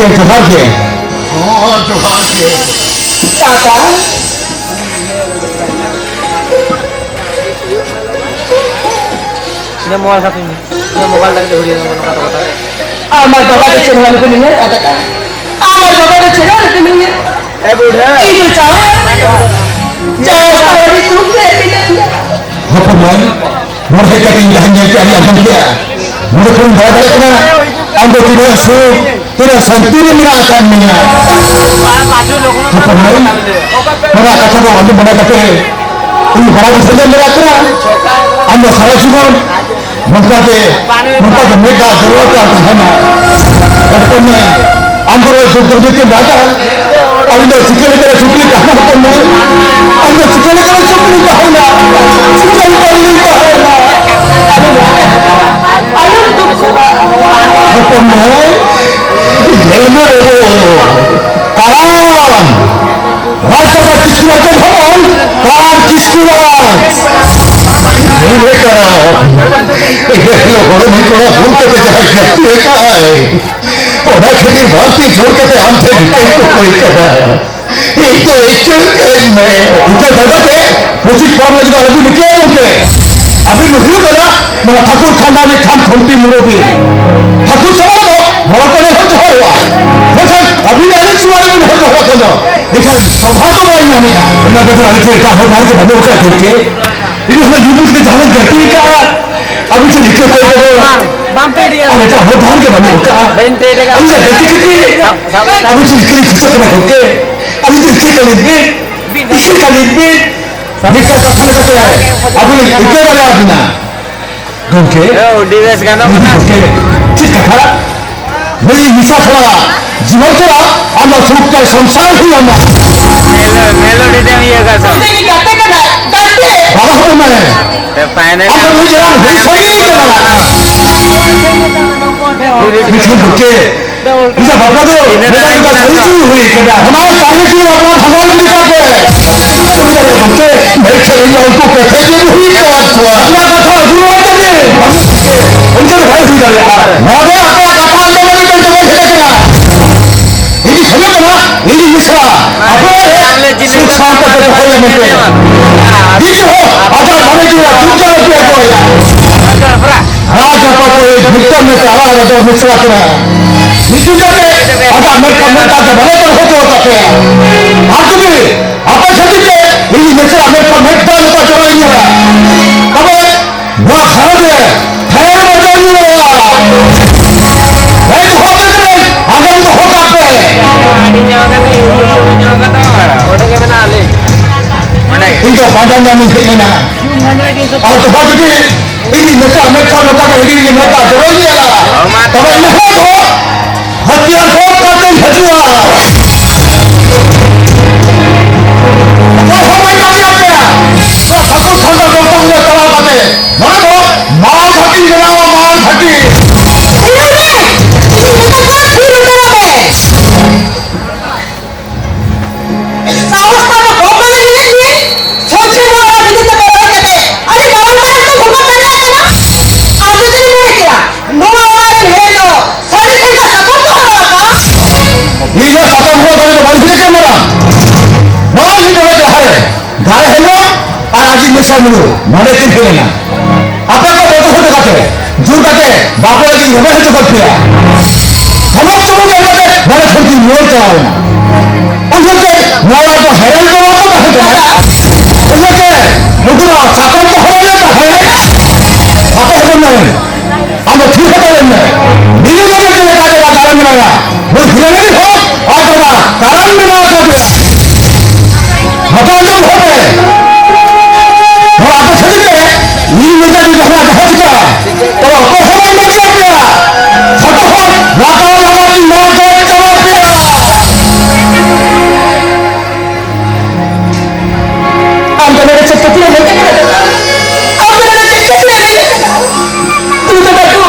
के जोहार के जोहार के काका ini moal satu ini mobile dari dulu yang mana kata-kata আমার বাবা के चेहरा पे नहीं है काका আমার বাবা के चेहरा पे नहीं है eh budha itu चाहे हमारी तुम से apa boy mereka tinggal hanya cari akan dia mereka berada kena anda tidak suh tidak santiri merasakan minyak apa boy mereka kata bahwa anda mereka kata ini berada saja mereka anda salah juga mereka mereka जरूरत है ना करने अंदर सुधरने के बाद अंदर सिकले करे सुकली कहां करने अंदर सिकले करे सुकली कहां ना सिकले करने कहां अरे तुम करने लेने काराम राजा का किसकी वजह भगवान काराम किसकी वजह ये करा ये लोगों ने को भूलते जाए करते है और खेती भारती छोड़ के हम थे को कोई करा ये तो एक में उनके दादा के मुझे कॉलेज का अभी निकले उनके अभी मुझे करा मेरा ठाकुर खानदान में खान खोलती मुरोगी ठाकुर समझ लो बड़ा को नहीं होता हुआ लेकिन अभी नहीं सुनाई में होता हुआ तो लेकिन सभा तो नहीं मानेगा ना तो अरे का हो भाई के बंदे उठा करके इन्होंने यूट्यूब पे जाने करती क्या अभी से लिखे कोई bampe dia अरे का हो भाई के बंदे उठा bente dia kan अभी से देखी अभी से लिखे खिंचा कर होके अभी से लिखे कर लिखे इसी का लिखे लिखा का फल का है अभी लिखे वाला अपना गंके oh diwes kan ओके ठीक है खरा मेरी हिस्सा थोड़ा जीवन थोड़ा हम सुख का संसार ही हम melodi dia iya kan नहीं कहते क्या डरते बाबा को मैं final अब मुझे नहीं सोई नहीं करना बिल्कुल ओके इसे बाबा दो मेरा इनका सही चीज हुई क्या हमारे सारे की अपना भगवान लिखा के ओके मैं चलेंगे उनको कैसे भी हुई क्या हुआ अल्लाह का था गुरु होते थे उनके भाई हुई कर यार बाबा आपका कथा अंदर में कोई जगह ठेकेगा ये समझ ना ये मिश्रा अपने सुख शांति से होने में ये जो आजा बने जो दूसरा रुपया कोई राजा को कोई भीतर में चला है तो मिश्रा करा नीचे जाके आजा मैं कमर का बने तो होता है आप भी आप सभी के ये मिश्रा में कमर का तो चला ही है अब वो खड़ा है खैर बजा नहीं है मैं तो होते नहीं आगे तो होता है इनका पांडव नाम है ना और तो बात की इन्हीं नेता लोग का इन्हीं नेता जरूर नहीं आला तब नहीं तो हत्या को करते हजुआ वो हमें क्या किया तो ठाकुर खानदान को तुमने तला बाते मां को मां भटी बनाओ मां भटी ये जो खत्म हुआ तो बंद के मेरा बहुत ही बड़ा है गाय है ना और आज में शामिल हो माने दिन के ना आपका को तो होते काटे जो काटे बापू की हमें तो कर दिया हम लोग तो बोलते हैं माने छोटी मोर चलाओ ना उनके मोरा तो हैरान को वापस है उनके मुद्रा साकम तो हो जाता है आपको हो नहीं हम ठीक है नहीं नीले लोग के लगा के कारण बनाया वो हिलने हो और बड़ा कारण बना कर दिया हटा दो हो गए और आप सभी के नील में भी रहना है क्या तो आपको हो नहीं सकता सबको राता लगा की मौत को जवाब दिया हम तो मेरे से कितने लेते हैं आप मेरे से कितने लेते हैं तू तो बैठो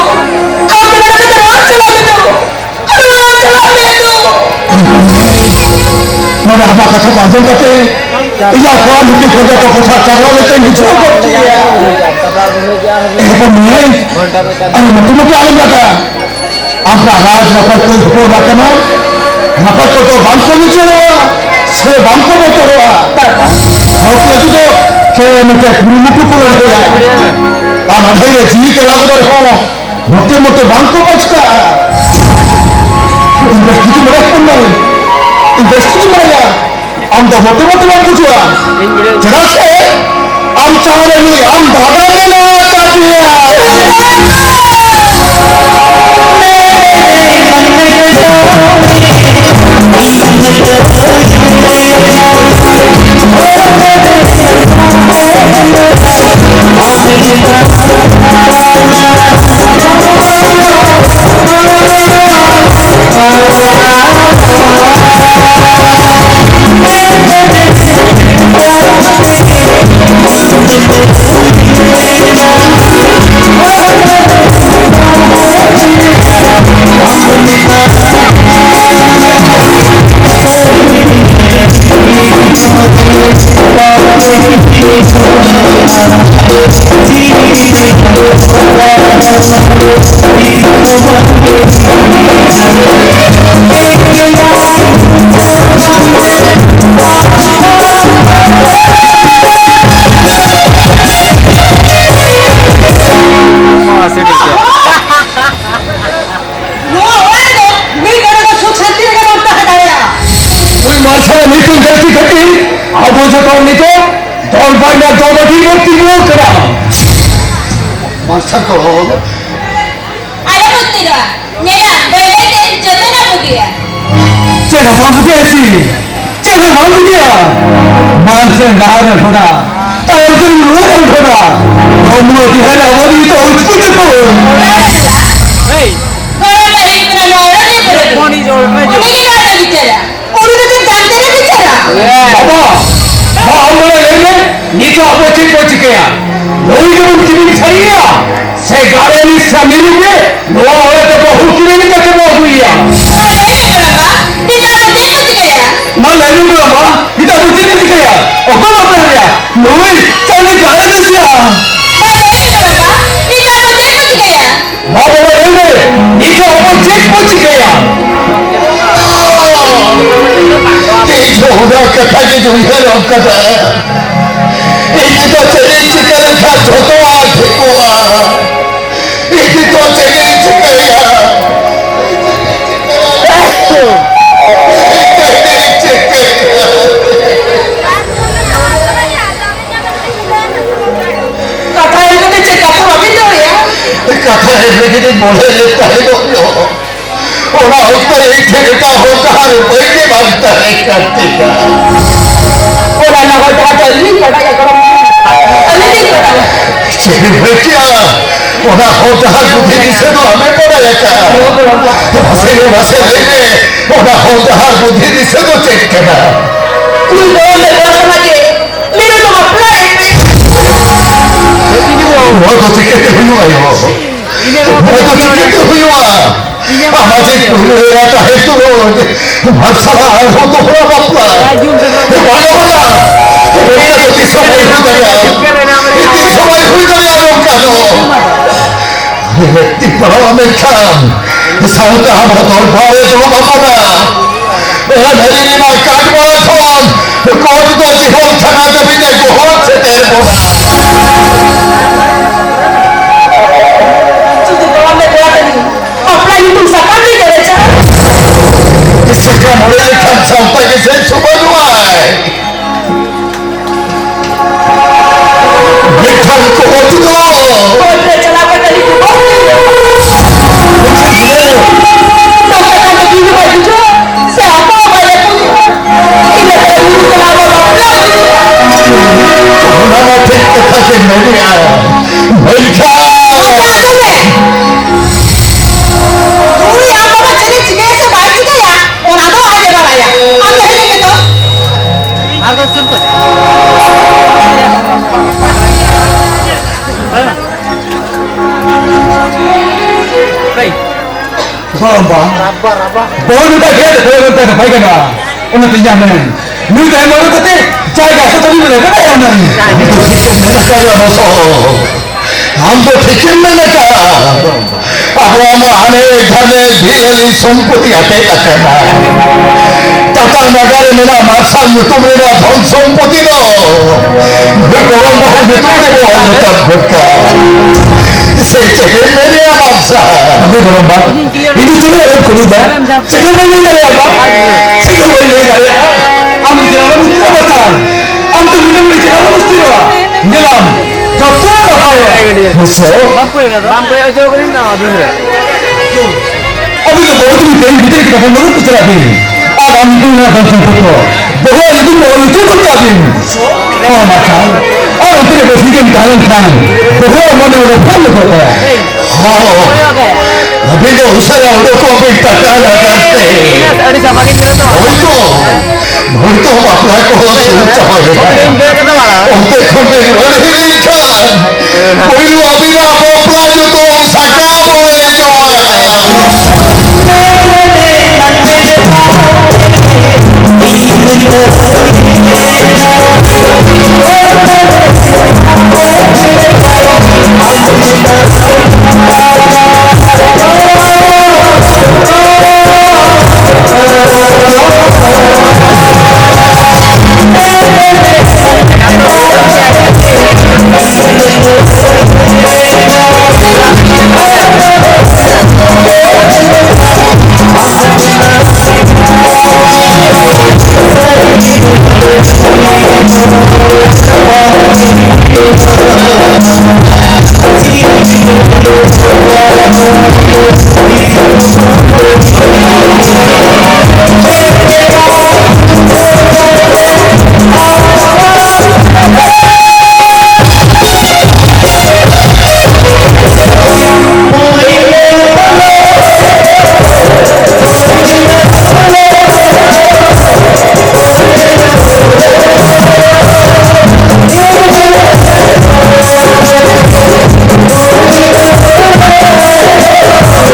आप मेरे से रात चला दे दो मैंने हमारा कथा बांधन करते हैं या कौन लिखी खोजा तो कथा करवा लेते नीचे करती है मैं अरे मैं तुम्हें क्या आलम जाता आपका राज रखा कोई हुक्म रखना 아빠도 맘속이 쩔어와 새 맘속이 쩔어와 어깨도 걔한테 구름을 뚫고 거야 아 남편이 지휘께 나보다 못해 맘속 없을까 investigi mereka investigi mereka anda betul-betul aku jua jelas am cara ini am bagaimana 마스터고 알아봤더라. 내가 너희들 전화나 보기야. 제가 방송했지 제가 방송이야 만세 나를 보다 딸들 누구를 보다 너무 어디 하나 어디 또 죽을 거 너희가 이끌어 너희들 부르고. કોની જોડ મેં જો 우리가 하는 비चारा. 우리도 좀 잠들어 비चारा. 봐봐 나 엄마가 얘기해 니가 아버지 꼴찌게야 너희들은 기분이 차이야 세가래니 사미리게 너와 어렸을 때 후기니까 좀 어구이야 네가 뭐 내꺼지게야. 난 내는 거야 뭐 이따 무슨 짓이야 어떤 거야 너희 짱이 잘해주시야 네가 뭐 내꺼지게야. 나보고 얘기해 니가 아버지 꼴찌게야 이거보다 끝까지 좀 해놓거든 이기도 제일 치과를 다 줘도와 데리고와 이기도 제일 치과야 Kata itu dia cakap apa benda ya? कथा begini boleh letak hidupnya orang utara cerita hotar bagi bangsa ketika Orang nak kata ini kata yang kalau ini kata. jadi mereka orang hotar budi itu hame pernah ya masih ini orang hotar budi itu cekkan Ini boleh lepas lagi. Ini tu apa? 뭐도 찍겠다 후유가요 뭐도 찍겠다 후유가 아마지 그래야다 해도 막사가 알고 또 돌아봤구나 말해보자 우리가 여기 서바이 훌거려 이때 서바이 훌거려 놓가도 띠빠라면 참 사우다 한번 돌파해주고 바빠라 내가 내리니 말까지 와서 거기도 지금 장하자 빛내고 호흡체 내보라 Sudah dalam negara ini. Apa itu sakit ni kerja? Sekarang mulai kan sampai ke saya cuba dua. Bukan kau tu. Kau berjalan tadi tu. Tak kata begini baju. Siapa bayar pun. Ini itu kenapa lagi? Nama kita kasih media. Mereka. 우리 아빠가 전에 집에서 말기가야. 오나도 하려가야. 아까 했겠어? આગળ simple 그럼 봐 뭐를 다 해야 돼 뭐를 다 발견아 오늘 그냥은 너희들 해먹을 것들 자기가 서터리는 애가 나야는 내가 살려놓아서 안도 지킨 내가 아브라함을 अनेक धने ढेली संपत्ति हाथे থাকে না টাকা নাগারে মেলা মাছাল তোমরা ধন সম্পত্তি নো গরম হবে তোমরা বলতা ভটকা সেই থেকে মেরে আমসা আমি বললাম বাপ ইনি চলে এর করি দা সেটা বলে গেলে বাপ সেটা বলে গেলে আমি যে আমি কি বলতাম আমি তো মিলে মিলে খেলা বসছি রে নিলাম কত কথা বুঝছো বাম করে ওই করি না দুধরে আমি তো বলি তুমি তেল ভিতরে কি কথা বলতে চাইবি আর আমি তো না কথা বলতো বহু দিন বলি তুই করতে যাবি ও মাথা আর তুই বসে গেলি কারণ খান বহু মনে মনে ভালো কথা अभी तो उसे लोगों को भी पता लगाते अरे सबाकी करे तो भूल तो अपना को सोचता है उनके खुदे नहीं था कोई अभी ना अपना जो तो सका बोले Thank you.